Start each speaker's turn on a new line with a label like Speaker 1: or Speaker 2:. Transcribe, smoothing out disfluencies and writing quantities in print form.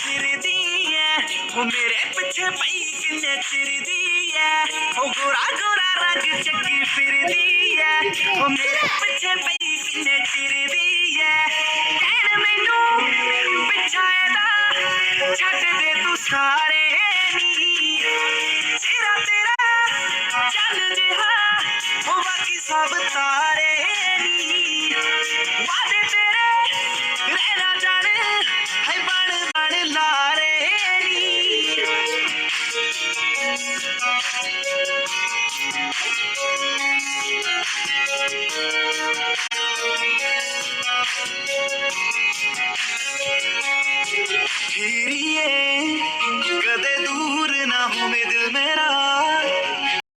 Speaker 1: ਫਿਰਦੀ ਐ ਉਹ ਮੇਰੇ ਪਿੱਛੇ ਪਈ ਕਿੰਨੇ ਚਿਰਦੀ ਐ ਉਹ ਗੋਰਾ ਗੋਰਾ ਰੰਗ ਚੱਕੀ ਫਿਰਦੀ ਐ ਉਹ ਮੇਰੇ ਪਿੱਛੇ ਪਈ ਕਿੰਨੇ ਚਿਰਦੀ ਐ ਕਹਿਣ ਮੈਨੂੰ ਪਿੱਛਾ ਇਹਦਾ ਛੱਡ ਦੇ ਤੂੰ ਸਾਰੇ ਨੀ ਤੇਰਾ ਤੇਰਾ ਚੱਲ ਜਿਹਾ ਉਹ ਬਾਕੀ ਸਭ ਤਾਰੇ ਨੀ ਵਾਦੇ ਤੇਰੇ ਰਹਿ ਨਾ ਜਾਣ ਹੈ ਬਣ ਬਣ ਲਾਰੇ ਨੀ